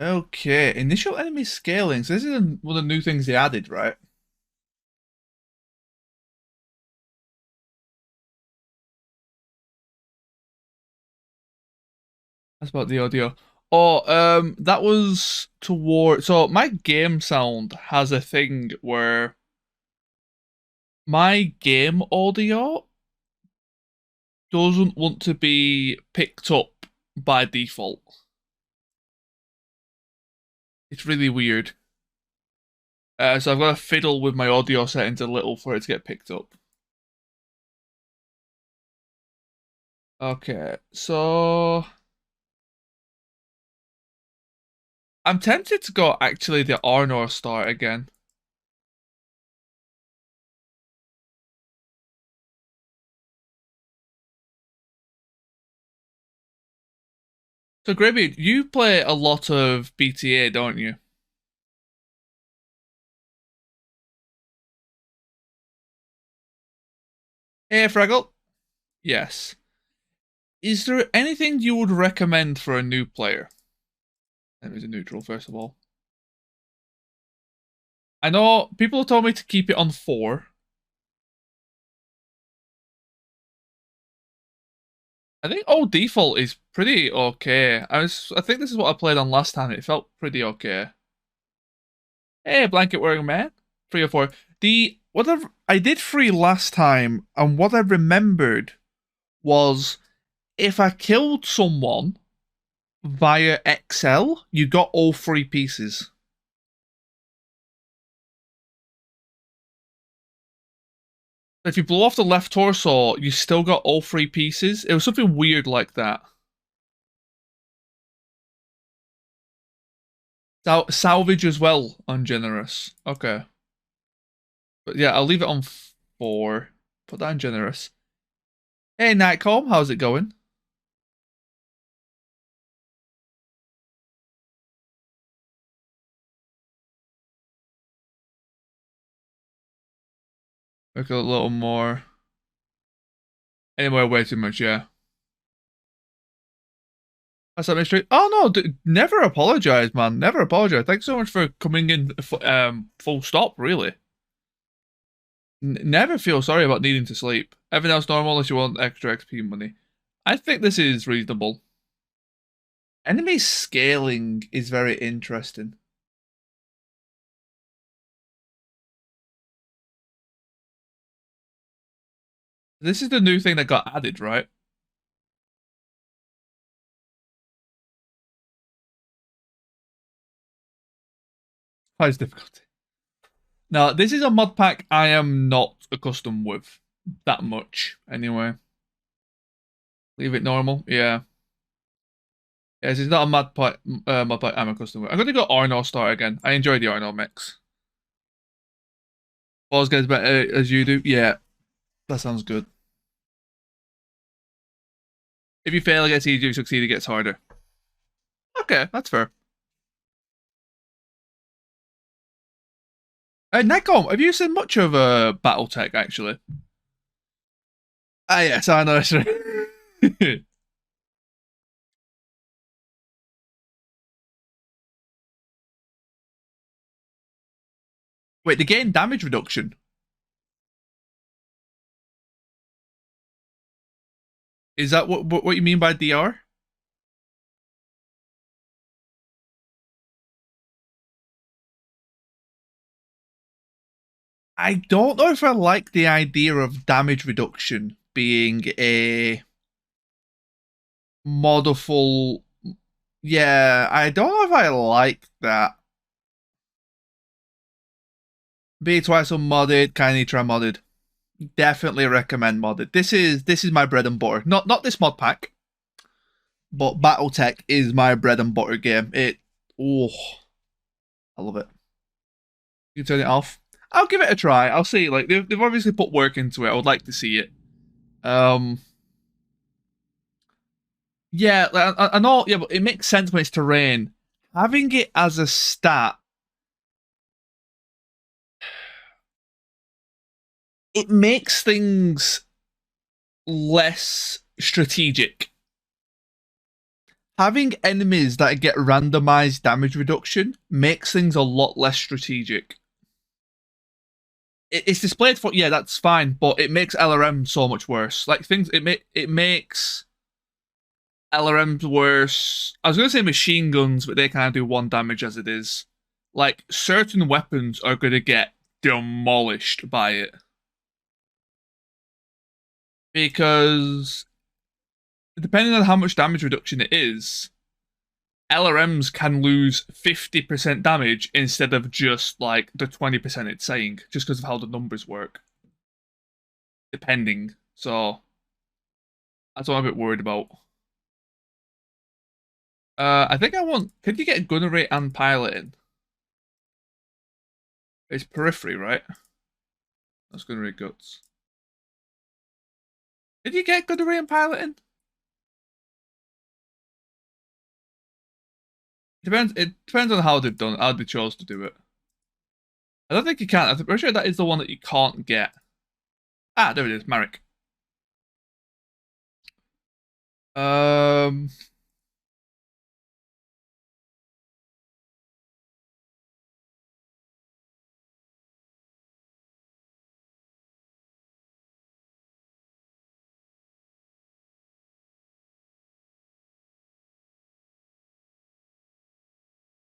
Okay, initial enemy scaling. So this is one of the new things they added, right? That's about the audio. Oh, that was toward. So my game sound has a thing where my game audio doesn't want to be picked up by default. It's really weird. So I've got to fiddle with my audio settings a little for it to get picked up. Okay, so I'm tempted to go actually the Arnor start again. So Gribby, you play a lot of BTA, don't you? Hey, Fraggle. Yes. Is there anything you would recommend for a new player? Let me do neutral first of all. I know people told me to keep it on 4. I think old default is pretty okay. I think this is what I played on last time. It felt pretty okay. Hey, blanket wearing man. 3 or 4. I did 3 last time, and what I remembered was if I killed someone via XL, you got all 3 pieces. If you blow off the left torso, you still got all 3 pieces. It was something weird like that. Salvage as well, ungenerous. Okay. But yeah, I'll leave it on 4. Put that in generous. Hey, Nightcomb, how's it going? Look a little more. Anyway, way too much, yeah. That's that mystery. Oh no, never apologize, man. Never apologize. Thanks so much for coming in full stop, really. Never feel sorry about needing to sleep. Everything else normal unless you want extra XP money. I think this is reasonable. Enemy scaling is very interesting. This is the new thing that got added, right? Highest difficulty. Now, this is a mod pack I am not accustomed with that much, anyway. Leave it normal, yeah. Yes, it's not a mod pack I'm accustomed with. I'm going to go Arno start again. I enjoy the Arno mix. Balls gets better as you do. Yeah, that sounds good. If you fail, it gets easier. If you succeed, it gets harder. Okay, that's fair. Nightcomb, have you seen much of Battletech, actually? Ah, yes, I know. That's right. Wait, they gain damage reduction. Is that what you mean by DR? I don't know if I like the idea of damage reduction being a modiful. Yeah, I don't know if I like that. Be twice unmodded, kindly try modded. Definitely recommend modded. This is my bread and butter. Not this mod pack, but BattleTech is my bread and butter game. Oh, I love it. You turn it off. I'll give it a try. I'll see. Like they've obviously put work into it. I would like to see it. Um, yeah, I know. Yeah, but it makes sense when it's terrain. Having it as a stat, it makes things less strategic. Having enemies that get randomized damage reduction makes things a lot less strategic. It's displayed for, yeah, that's fine, but it makes LRM so much worse. Like things, it makes LRMs worse. I was gonna say machine guns, but they kind of do one damage as it is. Like certain weapons are gonna get demolished by it because depending on how much damage reduction it is, LRMs can lose 50% damage instead of just like the 20% it's saying, just because of how the numbers work, depending. So that's what I'm a bit worried about. I think I want. Could you get gunner rate and piloting? It's periphery, right? That's gunner rate guts. Did you get gunner rate and piloting? Depends. It depends on how they've done, how they chose to do it. I don't think you can. I'm pretty sure that is the one that you can't get. Ah, there it is, Marek. Um,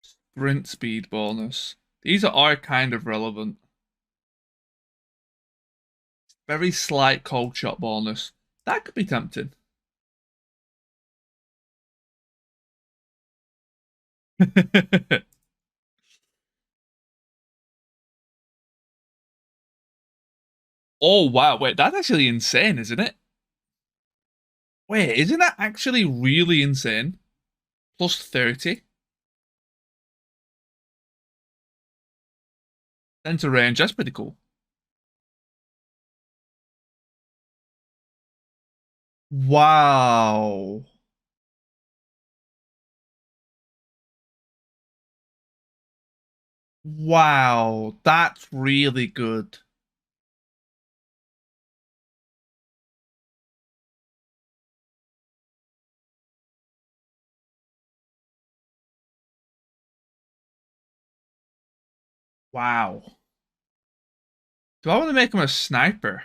Sprint speed bonus. These are kind of relevant. Very slight cold shot bonus. That could be tempting. Oh wow, wait, that's actually insane, isn't it? Wait, isn't that actually really insane? Plus 30? Center range, that's pretty cool. Wow. Wow, that's really good. Wow. Do I want to make him a sniper?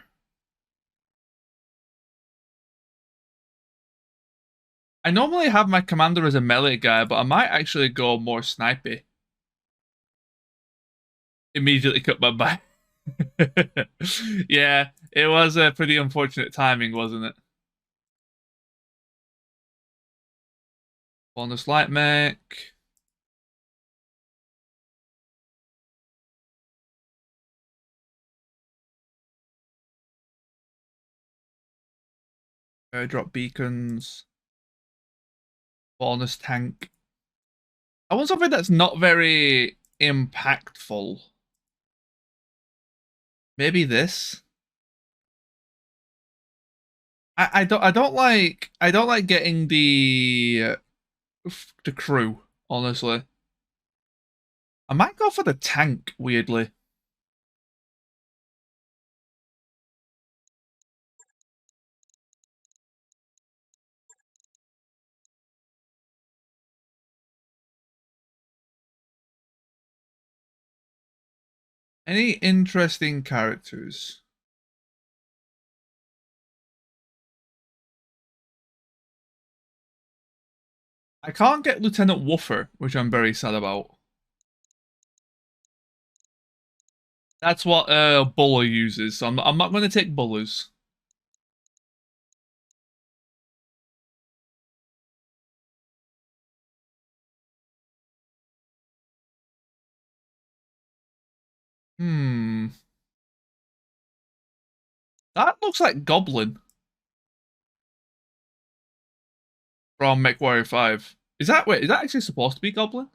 I normally have my commander as a melee guy, but I might actually go more snipey. Immediately cut my back. Yeah, it was a pretty unfortunate timing, wasn't it? Bonus light mech. Airdrop beacons. Bonus tank. I want something that's not very impactful. Maybe this. I don't like getting the crew, honestly. I might go for the tank, weirdly. Any interesting characters? I can't get Lieutenant Woofer, which I'm very sad about. That's what Buller uses, so I'm not going to take Bullers. Hmm. That looks like Goblin from MechWarrior 5. Wait, is that actually supposed to be Goblin?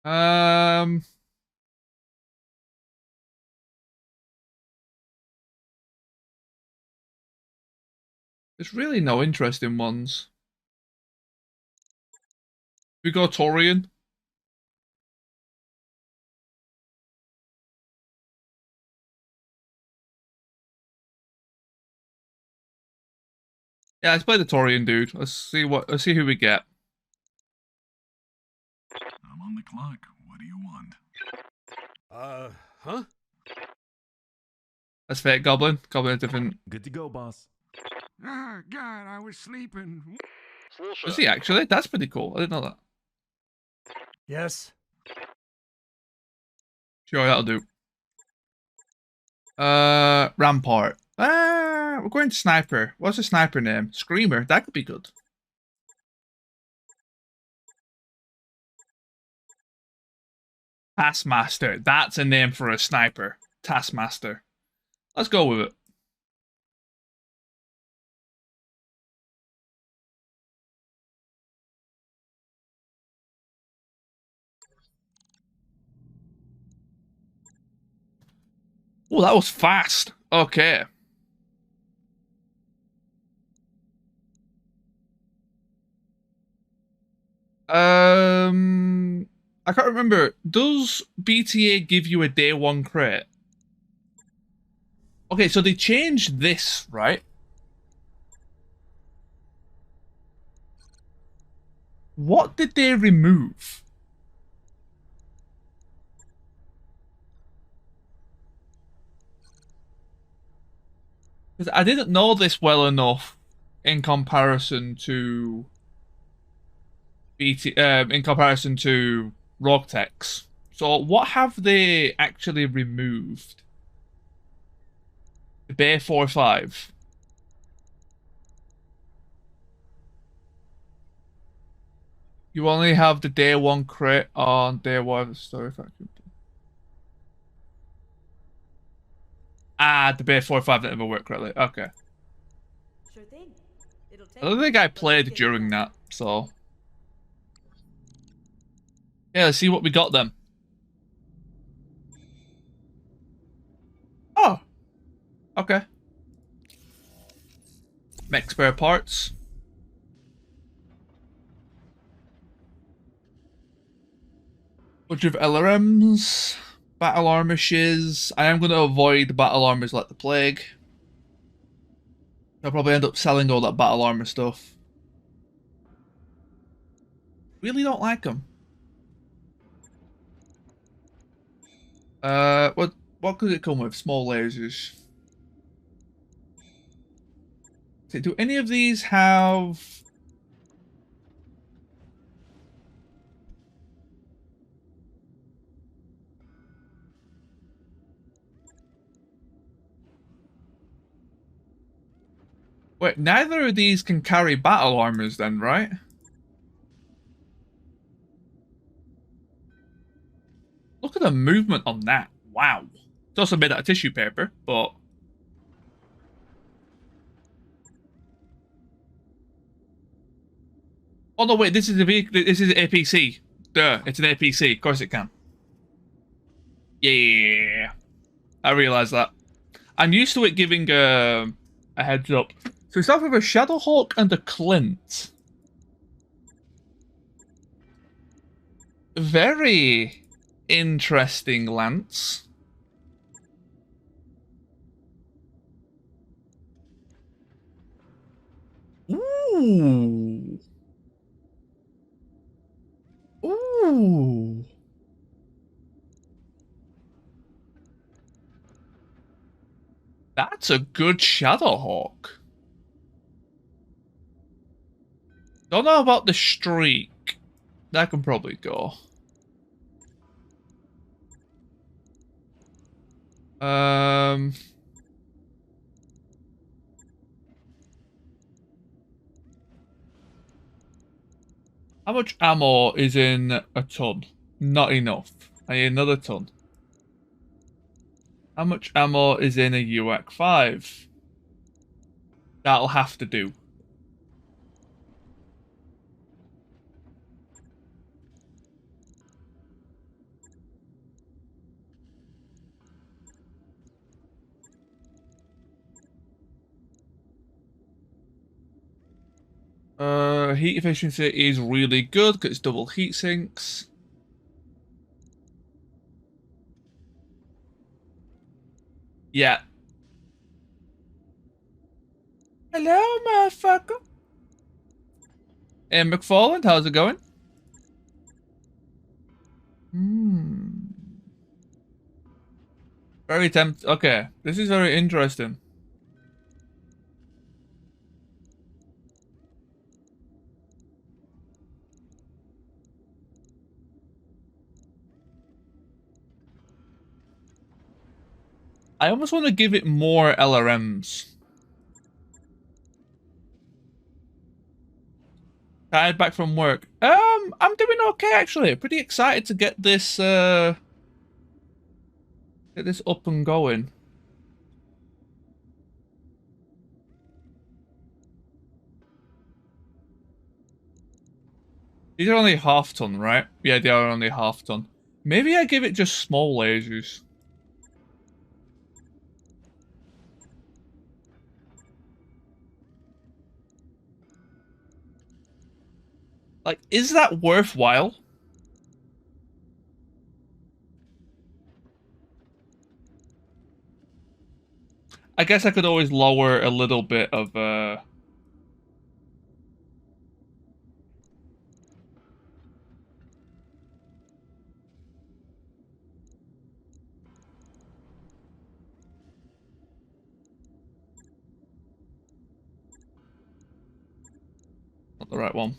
Um, there's really no interesting ones. We go Torian. Yeah, let's play the Torian dude. Let's see who we get. I'm on the clock. What do you want? Huh? That's Fake Goblin. Goblin is different. Good to go, boss. Ah, God, I was sleeping. Is he actually? That's pretty cool. I didn't know that. Yes. Sure, that'll do. Rampart. We're going to Sniper. What's the sniper name? Screamer. That could be good. Taskmaster. That's a name for a sniper. Taskmaster. Let's go with it. Oh, that was fast. Okay. I can't remember. Does BTA give you a day one crit? Okay, so they changed this, right? What did they remove? Because I didn't know this well enough in comparison to in comparison to RogueTechs. So what have they actually removed? The Bay 4-5. You only have the day one crit on day one story factory. Ah, the Bay 4-5 that never worked correctly. Okay. Sure thing. It'll take I don't think I but played let's get during it that, so. Yeah, let's see what we got then. Oh. Okay. Mech spare parts. Bunch of LRMs. Battle armor shiz. I am going to avoid battle armors like the plague. I'll probably end up selling all that battle armor stuff. Really don't like them. What could it come with? Small lasers. Do any of these have... Wait, neither of these can carry battle armors then, right? Look at the movement on that. Wow. It's also made out of tissue paper, but... Oh no, wait, this is a vehicle. This is an APC. Duh, it's an APC. Of course it can. Yeah, I realised that. I'm used to it giving a heads up. So we start with a Shadowhawk and a Clint. Very interesting lance. Ooh. Ooh. That's a good Shadowhawk. Don't know about the streak. That can probably go. Um... How much ammo is in a ton? Not enough. I need another ton. How much ammo is in a UAC 5? That'll have to do. Heat efficiency is really good because it's double heat sinks. Yeah. Hello, motherfucker. Hey, McFarland, how's it going? Very tempting. Okay, this is very interesting. I almost want to give it more LRMs. Tired back from work. I'm doing okay actually. Pretty excited to get this up and going. These are only half ton, right? Yeah, they are only half ton. Maybe I give it just small lasers. Like, is that worthwhile? I guess I could always lower a little bit of not the right one.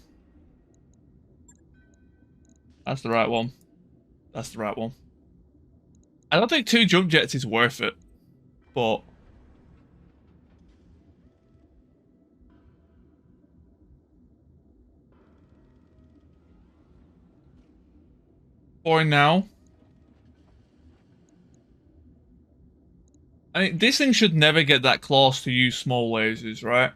That's the right one. That's the right one. I don't think 2 jump jets is worth it, but for now, I mean, this thing should never get that close to use small lasers, right?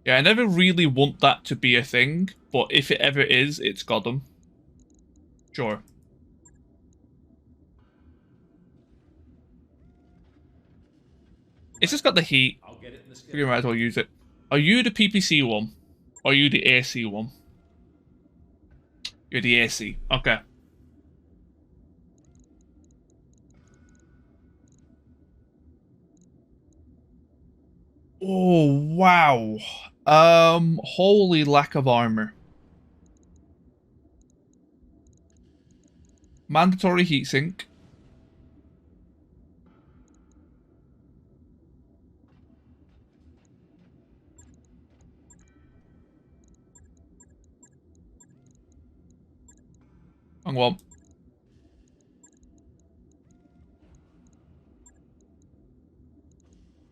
Yeah, I never really want that to be a thing, but if it ever is, it's got them. Sure. It's just got the heat. I'll get it in the schedule. You might as well use it. Are you the PPC one? Or are you the AC one? You're the AC. Okay. Oh, wow. Holy lack of armor. Mandatory heatsink. Wrong one.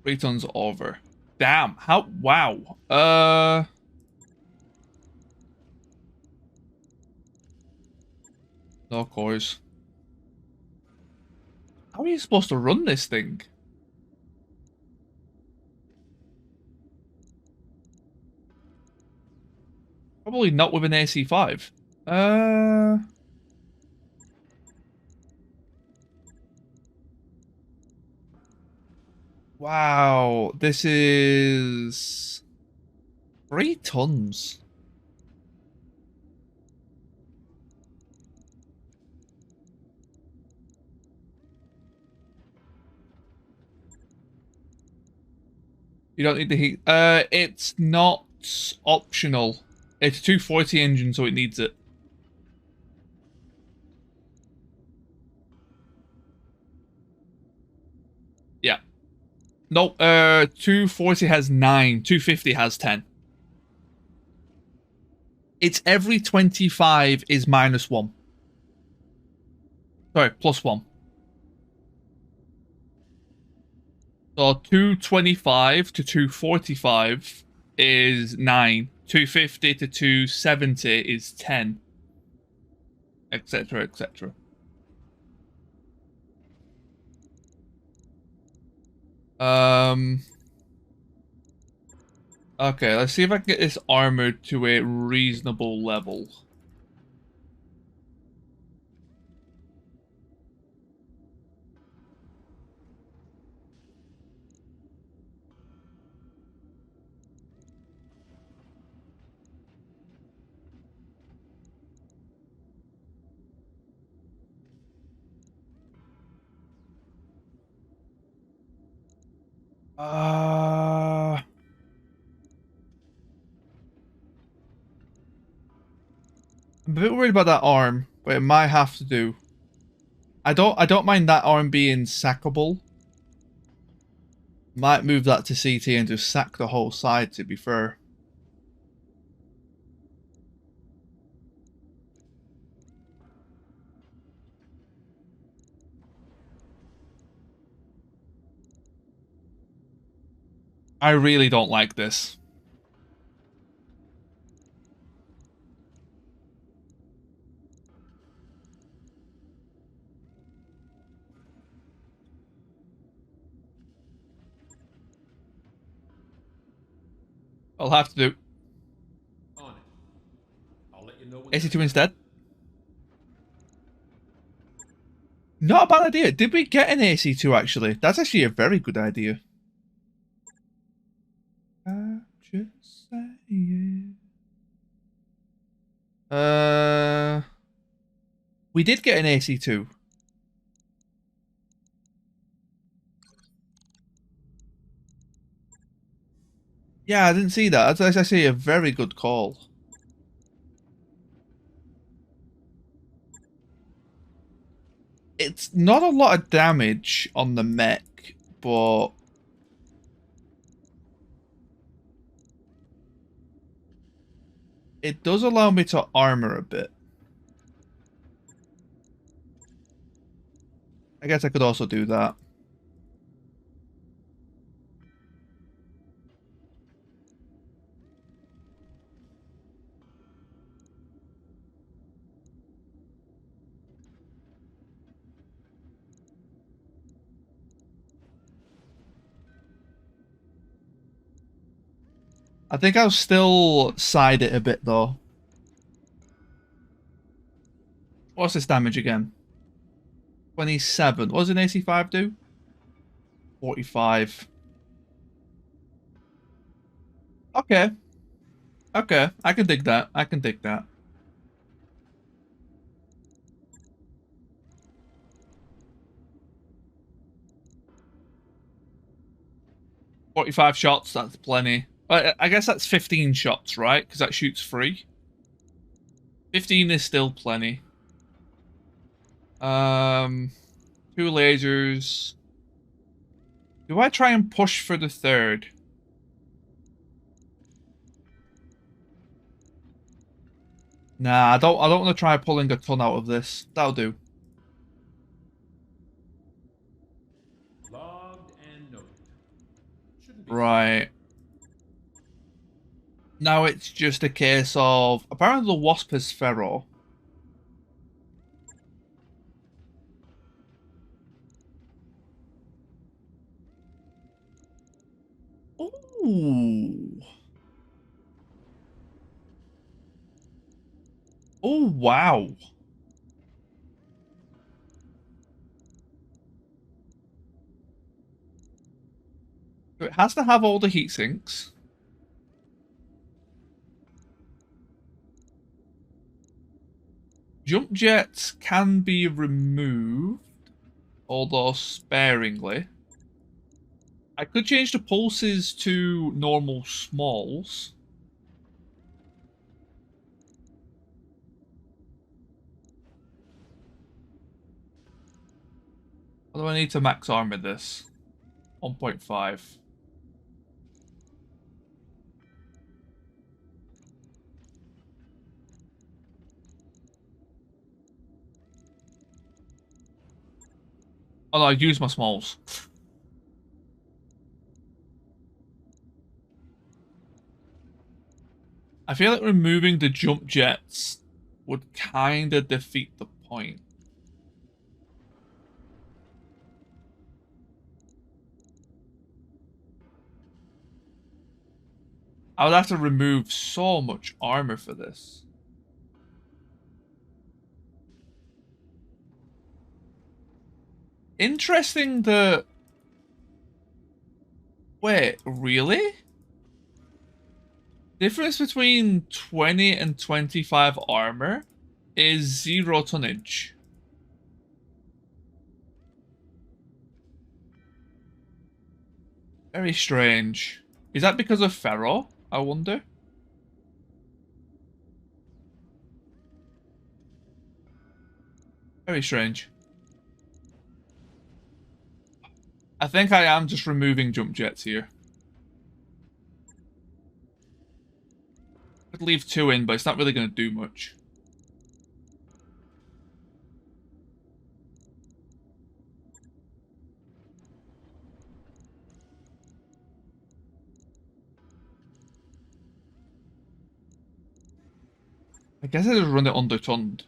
Three tons over. Damn. How? Wow. No cores. How are you supposed to run this thing? Probably not with an AC5. Wow. This is 3 tons. You don't need the heat. It's not optional. It's a 240 engine, so it needs it. Yeah. Nope. 240 has 9. 250 has 10. It's every 25 is -1. Sorry, +1. So 225 to 245 is 9. 250 to 270 is 10. Etc. etc. Okay, let's see if I can get this armored to a reasonable level. I'm a bit worried about that arm, but it might have to do. I don't mind that arm being sackable. Might move that to CT and just sack the whole side, to be fair. I really don't like this. I'll have to do On it. I'll let you know when AC2 instead. Not a bad idea. Did we get an AC2 actually? That's actually a very good idea. Just say it. We did get an AC2. Yeah, I didn't see that. That's actually a very good call. It's not a lot of damage on the mech, but it does allow me to armor a bit. I guess I could also do that. I think I'll still side it a bit though. What's this damage again? 27. What does an AC5 do? 45. Okay. Okay. I can dig that. I can dig that. "45 shots, that's plenty. I guess that's 15 shots, right? Because that shoots 3. 15 is still plenty. 2 lasers. Do I try and push for the third? Nah, I don't want to try pulling a ton out of this. That'll do. logged and noted. Shouldn't be Right. Now it's just a case of apparently the wasp is feral. Ooh. Oh, wow. So it has to have all the heat sinks. Jump jets can be removed, although sparingly. I could change the pulses to normal smalls. What do I need to max armor this? 1.5. Oh no, I use my smalls. I feel like removing the jump jets would kind of defeat the point. I would have to remove so much armor for this. Interesting that... Wait, really? Difference between 20 and 25 armor is 0 tonnage. Very strange. Is that because of Pharaoh? I wonder. Very strange. I think I am just removing jump jets here. Could leave 2 in, but it's not really going to do much. I guess I just run it undertonned.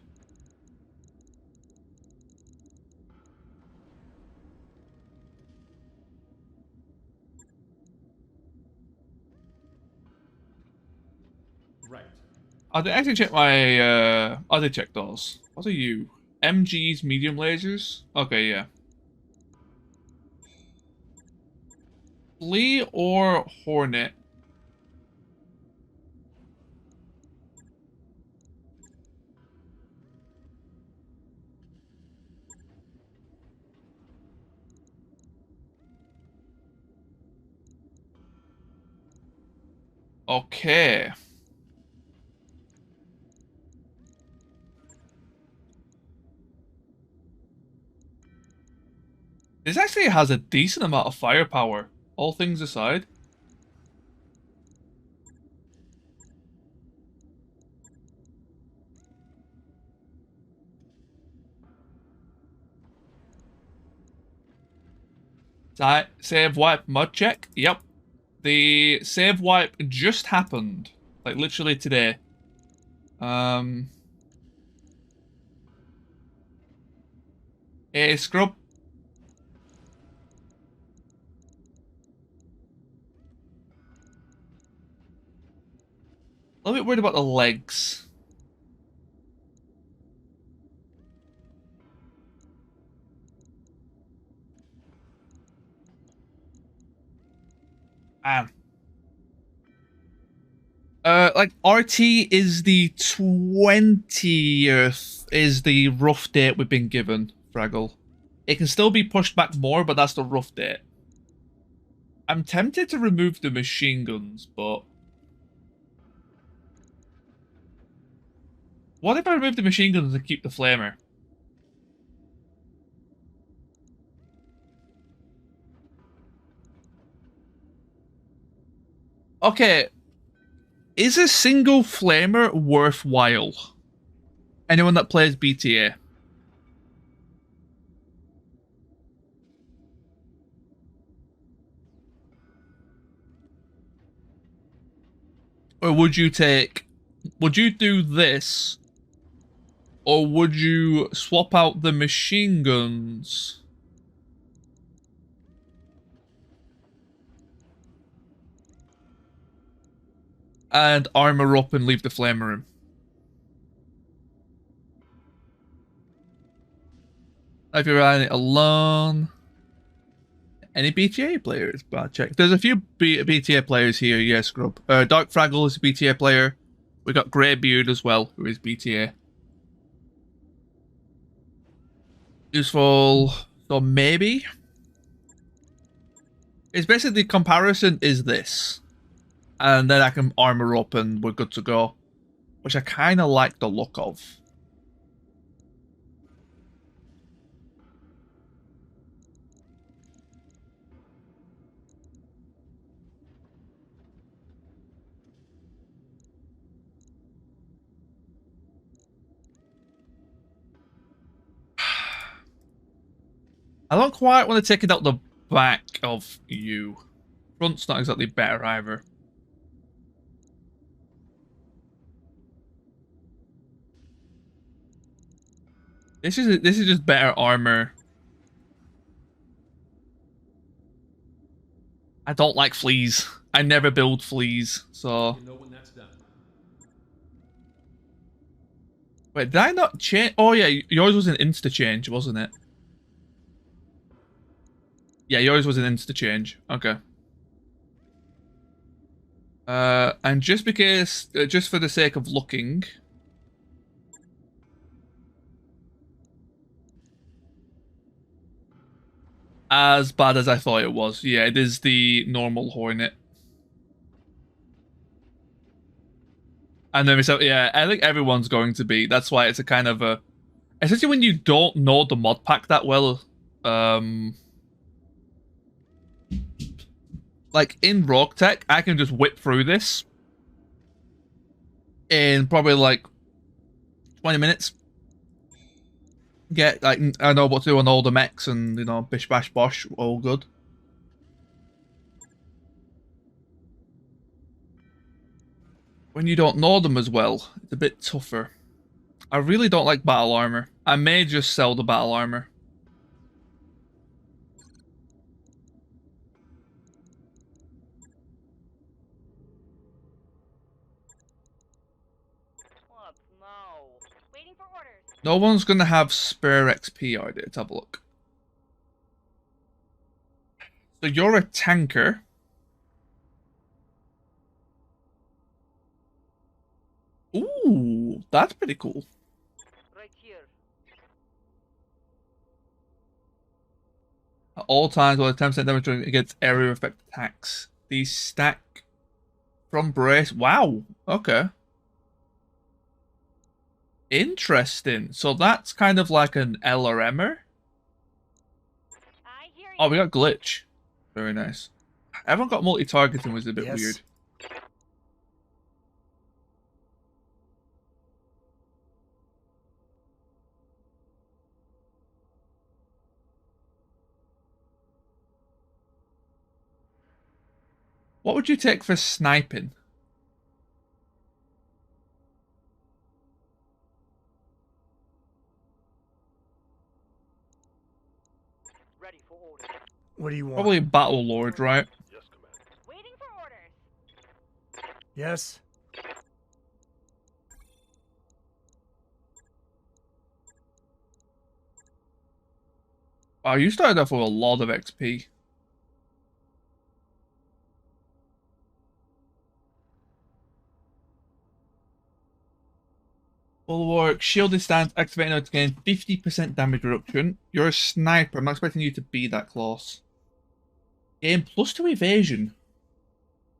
Right. I did actually check my, I did check those. What are you? MG's medium lasers? Okay, yeah. Flea or Hornet? Okay. This actually has a decent amount of firepower, all things aside. Save wipe mod check? Yep. The save wipe just happened. Like literally today. Hey, scrub. A little bit worried about the legs. Like RT is the 20th is the rough date we've been given, Fraggle. It can still be pushed back more, but that's the rough date. I'm tempted to remove the machine guns, but... What if I remove the machine guns and keep the flamer? Okay. Is a single flamer worthwhile? Anyone that plays BTA? Or would you do this? Or would you swap out the machine guns? And armor up and leave the flamer in? If you're riding it alone. Any BTA players? Bad check. There's a few BTA players here, yeah, Scrub. Dark Fraggle is a BTA player. We got Greybeard as well, who is BTA. Useful. So maybe. It's basically the comparison is this. And then I can armor up and we're good to go. Which I kind of like the look of. I don't quite want to take it out the back of you. Front's not exactly better either. This is just better armor. I don't like fleas. I never build fleas, so... You know when that's done. Wait, did I not change? Oh yeah, yours was an insta-change, wasn't it? Yeah, yours was an insta-change. Okay. And just because, just for the sake of looking... as bad as I thought it was. Yeah, it is the normal Hornet. And then so yeah, I think everyone's going to be. That's why it's a kind of a, especially when you don't know the mod pack that well. Like in RogueTech, I can just whip through this in probably like 20 minutes. Get like I know what to do on all the mechs and bish bash bosh, all good. When you don't know them as well, it's a bit tougher. I really don't like battle armor. I may just sell the battle armor. What? No. Waiting for orders. No one's gonna have spare XP, are they? Let's have a look. So you're a tanker. Ooh, that's pretty cool. Right here. At all times, while 10% damage against area effect attacks. These stack from brace. Wow. Okay. Interesting. So that's kind of like an LRMer. I hear you. Oh, we got glitch. Very nice. Everyone got multi-targeting, was a bit Yes. weird. What would you take for sniping? Ready for orders. What do you want? Probably Battle Lord, right? Yes, Commander. Waiting for orders. Yes. Oh, you started off with a lot of XP. Bulwark, shielded stance, activating now to gain 50% damage reduction. You're a sniper. I'm not expecting you to be that close. Gain +2 evasion.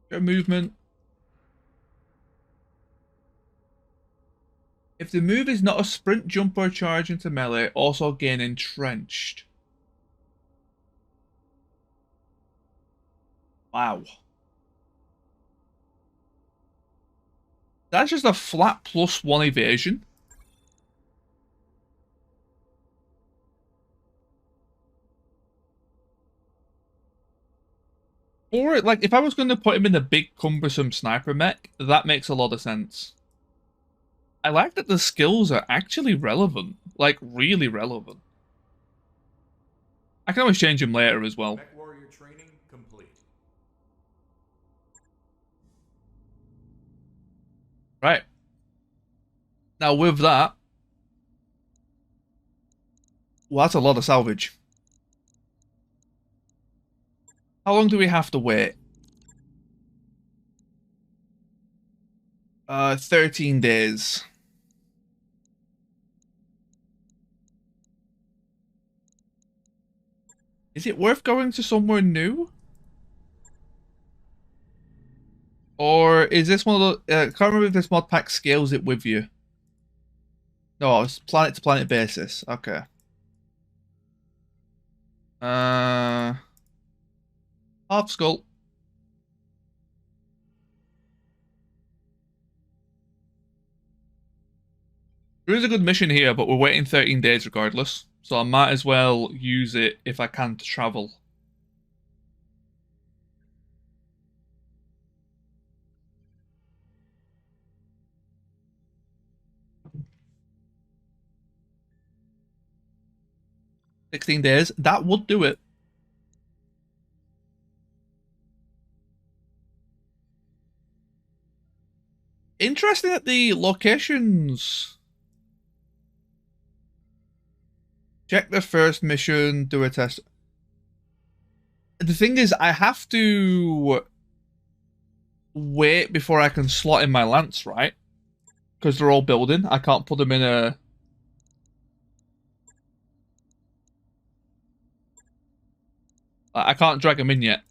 Your movement. If the move is not a sprint, jump, or charge into melee, also gain entrenched. Wow. That's just a flat +1 evasion. Or, like, if I was going to put him in a big, cumbersome sniper mech, that makes a lot of sense. I like that the skills are actually relevant. Like, really relevant. I can always change him later as well. Mech warrior training complete. Right. Now, with that... Well, that's a lot of salvage. How long do we have to wait? 13 days. Is it worth going to somewhere new? Or is this one of the... I can't remember if this mod pack scales it with you. No, it's planet to planet basis. Okay. Half skull. There is a good mission here, but we're waiting 13 days regardless. So I might as well use it if I can to travel. "16 days, that would do it. Interesting that the locations... Check the first mission, do a test. The thing is, I have to wait before I can slot in my lance, right? Because they're all building. I can't put them in a... I can't drag them in yet.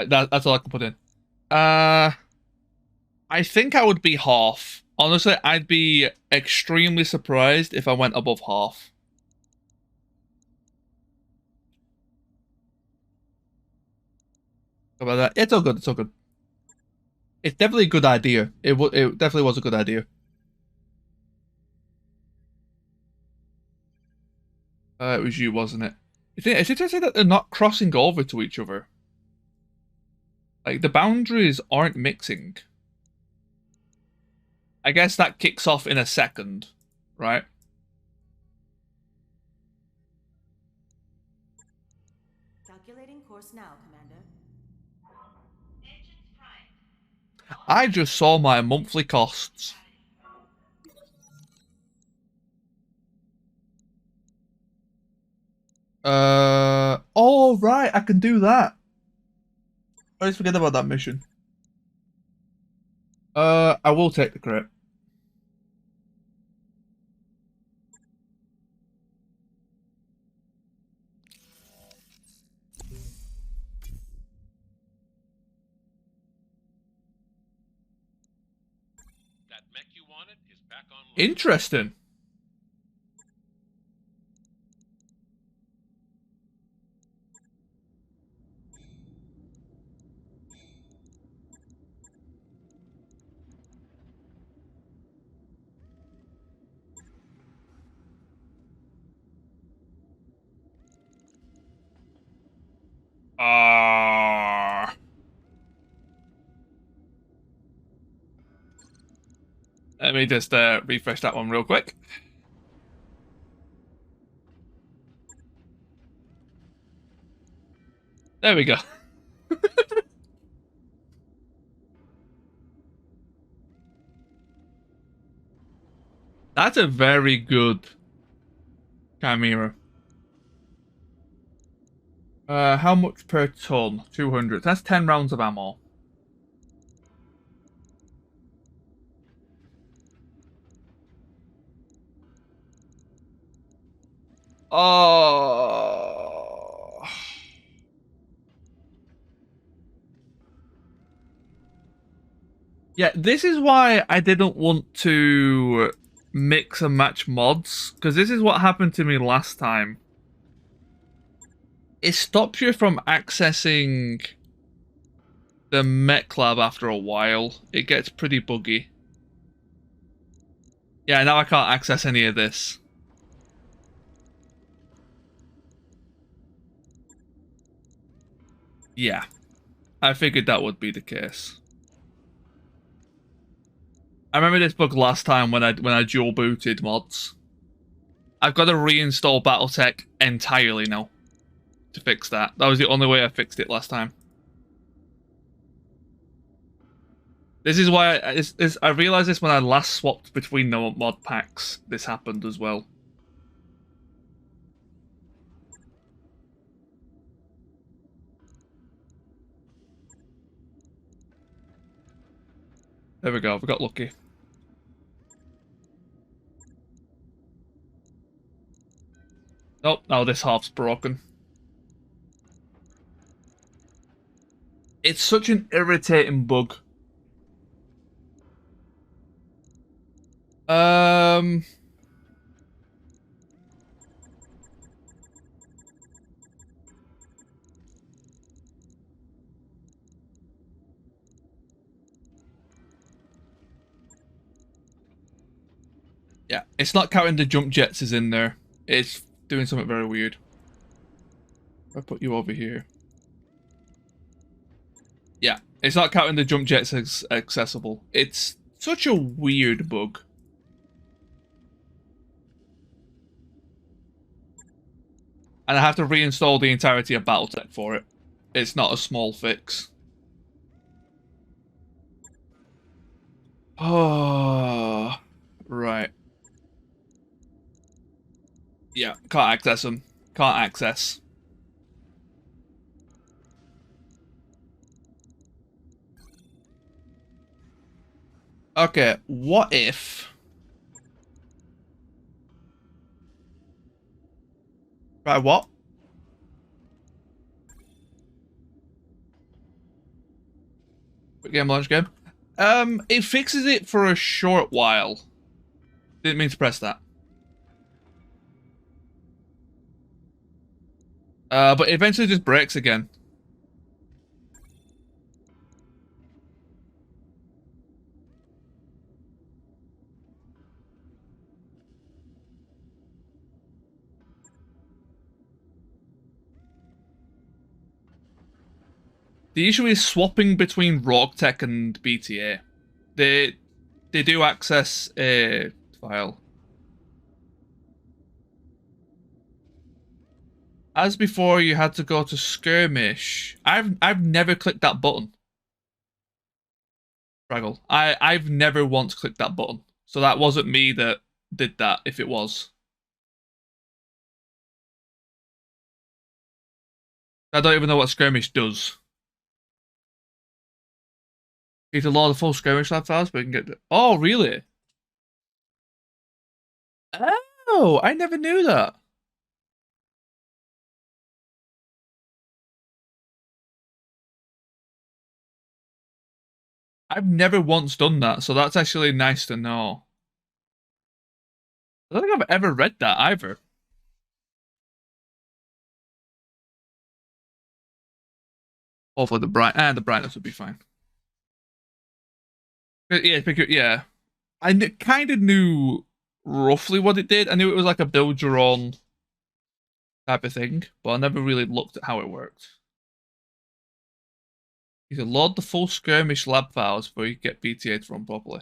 That's all I can put in. I think I would be half. Honestly, I'd be extremely surprised if I went above half. How about that? It's all good. It's all good. It's definitely a good idea. It definitely was a good idea. It was you, wasn't it? Is it to say that they're not crossing over to each other? Like, the boundaries aren't mixing. I guess that kicks off in a second, right? Calculating course now, Commander. Engines primed. I just saw my monthly costs. Oh, right, I can do that. I always forget about that mission. I will take the crit. That mech you wanted is back online. Interesting. Let me just refresh that one real quick. There we go. That's a very good chimera. How much per ton? 200. That's 10 rounds of ammo. Oh. Yeah, this is why I didn't want to mix and match mods, because this is what happened to me last time. It stops you from accessing the mech lab after a while. It gets pretty buggy. Yeah, now I can't access any of this. Yeah, I figured that would be the case. I remember this bug last time when I dual booted mods. I've got to reinstall Battletech entirely now to fix that. That was the only way I fixed it last time. This is why I realized this when I last swapped between the mod packs. This happened as well. There we go. We got lucky. Nope. Now this half's broken. It's such an irritating bug. Yeah, it's not counting the jump jets is in there. It's doing something very weird. I put you over here. Yeah, it's not counting the jump jets as accessible. It's such a weird bug. And I have to reinstall the entirety of Battletech for it. It's not a small fix. Oh, right. Yeah, can't access them. Can't access. Okay, what if... Right, what? Quick game, launch game. It fixes it for a short while. Didn't mean to press that. But it eventually just breaks again. The issue is swapping between RogueTech and BTA. They do access a file. As before, you had to go to skirmish. I've never clicked that button. Fraggle. I've never once clicked that button. So that wasn't me that did that, if it was. I don't even know what skirmish does. You need to load the full skirmish lab files, but we can get the... Oh, really? Oh, I never knew that. I've never once done that, so that's actually nice to know. I don't think I've ever read that either. Hopefully the brightness would be fine. Yeah, because, yeah. I kind of knew roughly what it did. I knew it was like a build your own type of thing, but I never really looked at how it worked. You can load the full skirmish lab files before you get BTA to run properly.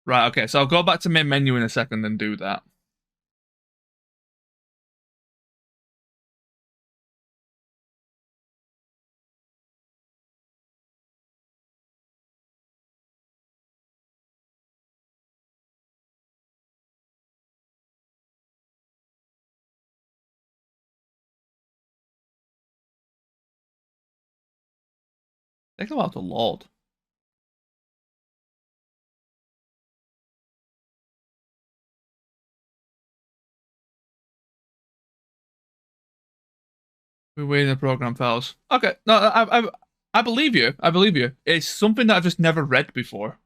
Right, okay, so I'll go back to main menu in a second and do that. Take a while to load. We're waiting the program files. Okay, no, I believe you. I believe you. It's something that I've just never read before.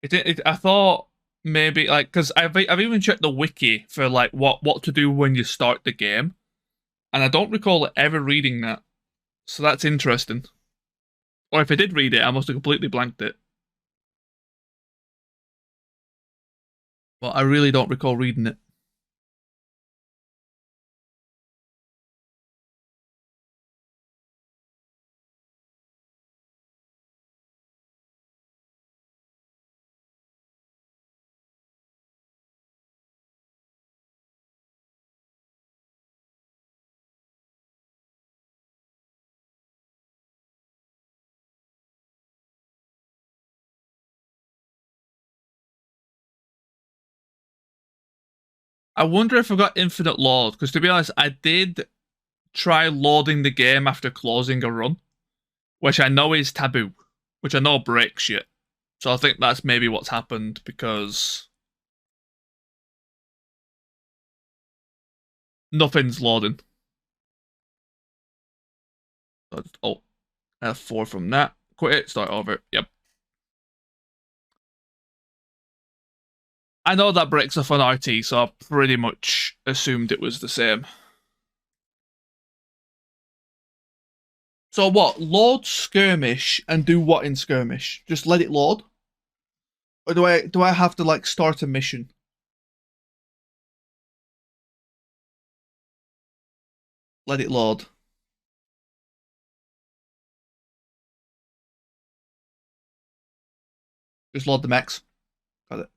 I thought maybe like because I've even checked the wiki for like what to do when you start the game, and I don't recall ever reading that. So that's interesting. Or if I did read it, I must have completely blanked it. But I really don't recall reading it. I wonder if I got infinite load, because to be honest, I did try loading the game after closing a run, which I know is taboo, which I know breaks shit. So I think that's maybe what's happened because nothing's loading. So just Alt F4 from that. Quit it, start over. Yep. I know that breaks off on RT, so I pretty much assumed it was the same. So what? Load skirmish and do what in skirmish? Just let it load? Or do I have to like start a mission? Let it load. Just load the mechs. Got it.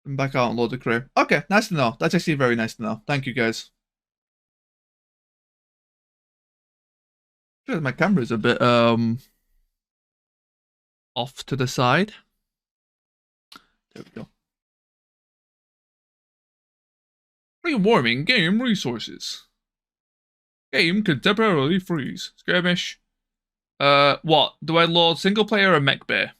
And back out and load the crew. Okay, nice to know. That's actually very nice to know. Thank you guys. My camera's a bit off to the side. There we go. Pre-warming game resources. Game can temporarily freeze. Skirmish. What? Do I load single player or mech bay?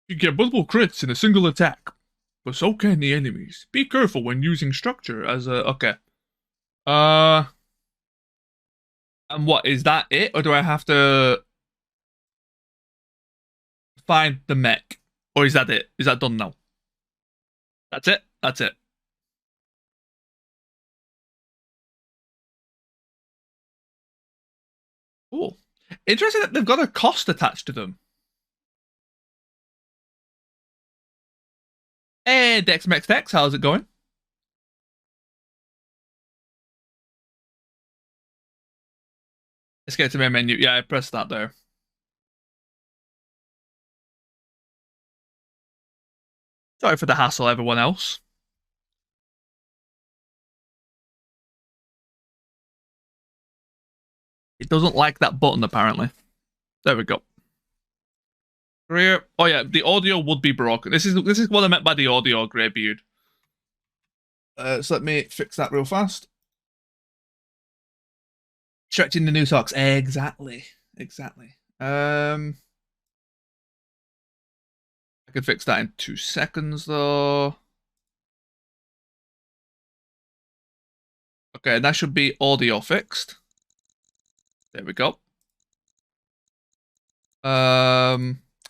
You get multiple crits in a single attack, but so can the enemies. Be careful when using structure as a... Okay. And what, is that it? Or do I have to find the mech? Or is that it? Is that done now? That's it? That's it. Cool. Interesting that they've got a cost attached to them. Hey, Dex Mex Dex, how's it going? Let's get to main menu. Yeah, I pressed that there. Sorry for the hassle, everyone else. It doesn't like that button, apparently. There we go. Career. Oh yeah, the audio would be broken. This is what I meant by the audio, Greybeard. So let me fix that real fast. Stretching the new socks. Exactly. Exactly. I could fix that in 2 seconds though. Okay, that should be audio fixed. There we go.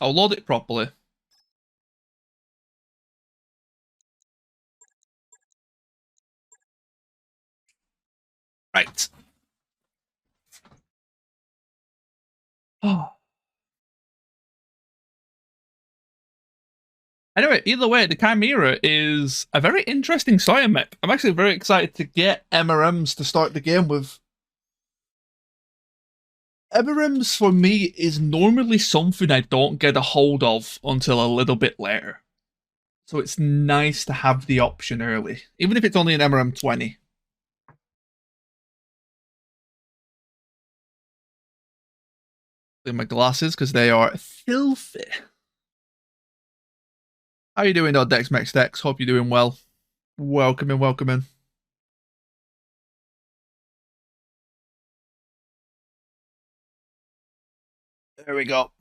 I'll load it properly. Right. Oh. Anyway, either way, the Chimera is a very interesting Sire mech. I'm actually very excited to get MRMs to start the game with. MRMs for me is normally something I don't get a hold of until a little bit later. So it's nice to have the option early, even if it's only an MRM 20. Clean my glasses because they are filthy. How you doing, Dex Mex Dex? Hope you're doing well. Welcome in, welcome in. There we go.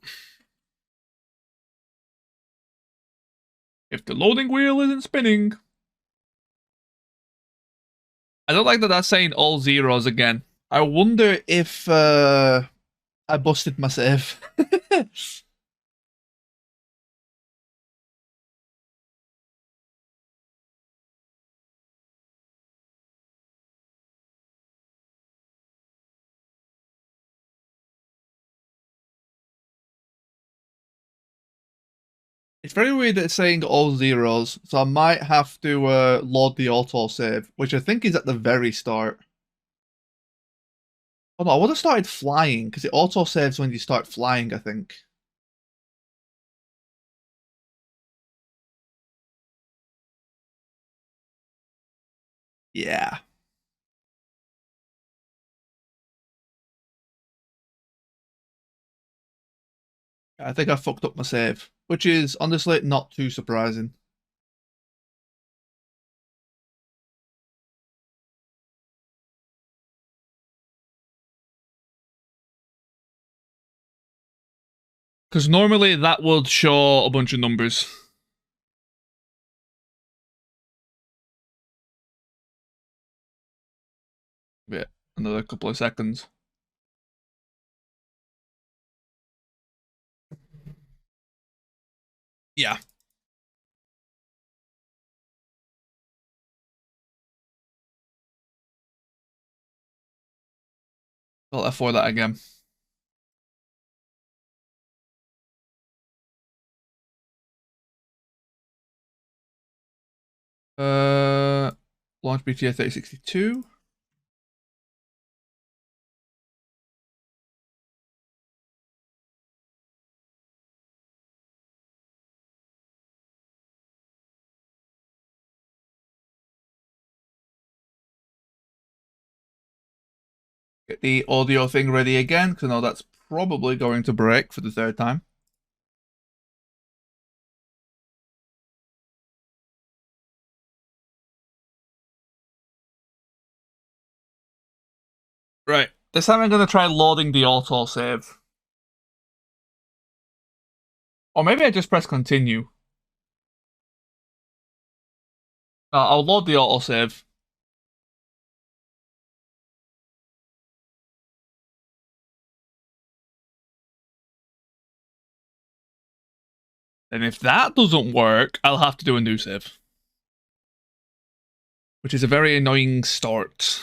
If the loading wheel isn't spinning. I don't like that that's saying all zeros again. I wonder if I busted my save. It's very weird that it's saying all zeros, so I might have to load the autosave, which I think is at the very start. Oh no, I would have started flying, because it autosaves when you start flying, I think. Yeah. I think I fucked up my save, which is honestly not too surprising. Because normally that would show a bunch of numbers. Yeah, another couple of seconds. Yeah. I'll F4 that again. Launch BTR 3062. Get the audio thing ready again, because I know that's probably going to break for the third time. Right. This time I'm going to try loading the autosave. Or maybe I just press continue. I'll load the autosave. And if that doesn't work, I'll have to do a new save. Which is a very annoying start.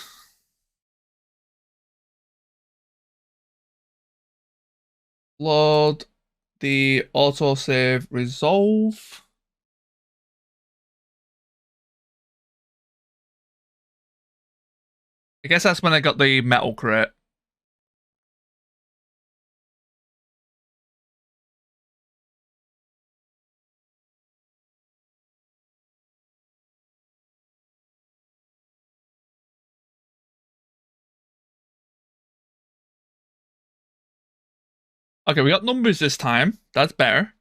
Load the autosave resolve. I guess that's when I got the metal crate. Okay, we got numbers this time. That's better.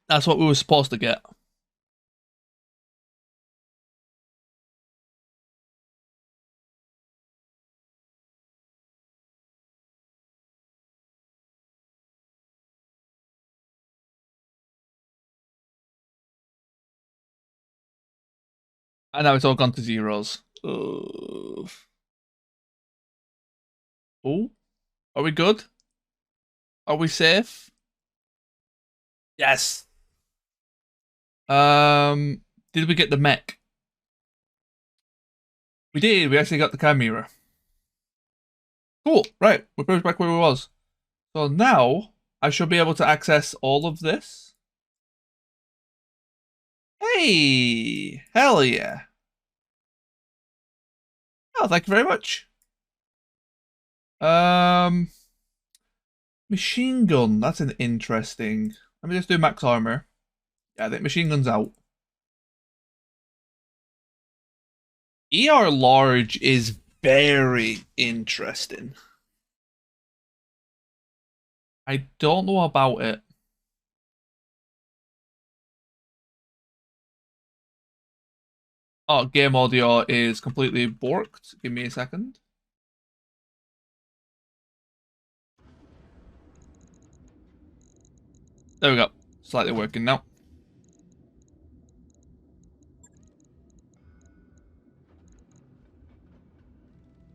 That's what we were supposed to get. And now it's all gone to zeros. Oh, are we good? Are we safe? Yes. Did we get the mech? We did. We actually got the chimera. Cool. Right. We're pretty much back where we was. So now I should be able to access all of this. Hey, hell yeah. Oh, thank you very much. Machine gun. That's an interesting. Let me just do max armor. Yeah, I think machine gun's out. ER large is very interesting. I don't know about it. Oh, game audio is completely borked. Give me a second. There we go. Slightly working now.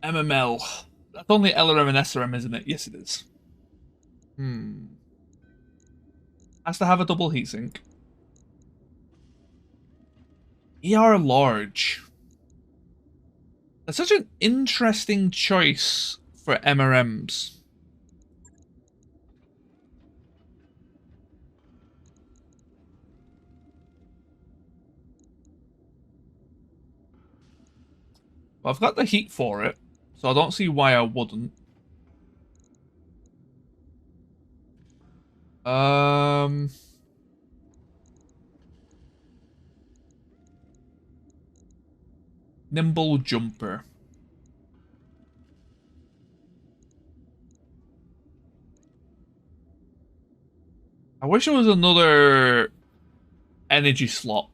MML. That's only LRM and SRM, isn't it? Yes, it is. Has to have a double heatsink. ER large. That's such an interesting choice for MRMs. Well, I've got the heat for it, so I don't see why I wouldn't. Nimble jumper. I wish there was another energy slot.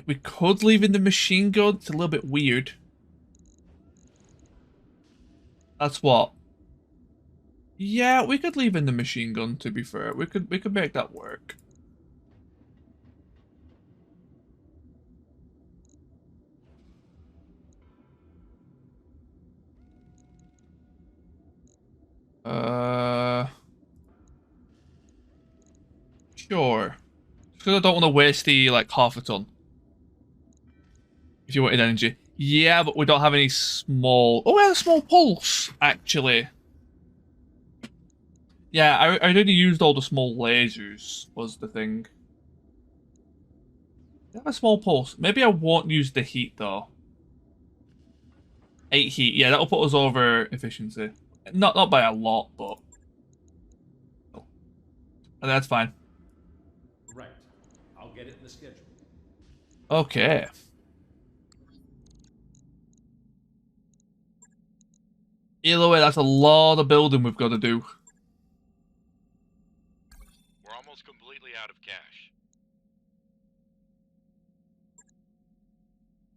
We could leave in the machine gun. It's a little bit weird. That's what. Yeah, we could leave in the machine gun, to be fair. We could make that work. Uh Sure. Because I don't want to waste the, like, half a ton. If you wanted energy. Yeah, but we don't have any small... Oh, we have a small pulse, actually. Yeah, I already used all the small lasers, was the thing. I have a small pulse. Maybe I won't use the heat, though. 8 heat. Yeah, that'll put us over efficiency. Not by a lot, but... And that's fine. Right. I'll get it in the schedule. Okay. Either way, that's a lot of building we've got to do. We're almost completely out of cash.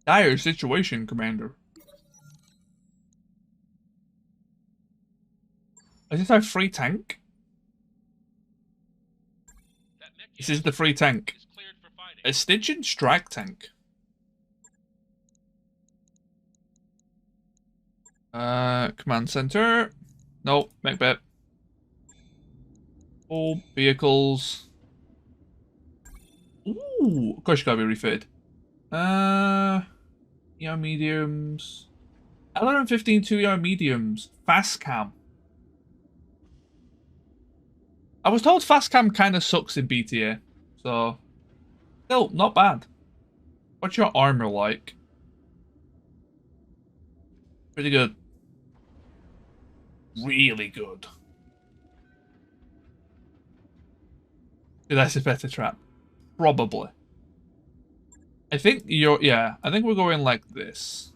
Dire situation, Commander. Is this our free tank? This is the free tank. A Stygian strike tank. Command center. No, Macbeth. All vehicles. Ooh, of course you gotta be refitted. ER mediums. LRM-15 2-ER mediums. Fast cam. I was told fast cam kind of sucks in BTA, so still not bad. What's your armor like? Pretty good. Really good. That's a better trap. Probably. I think you're, yeah, I think we're going like this.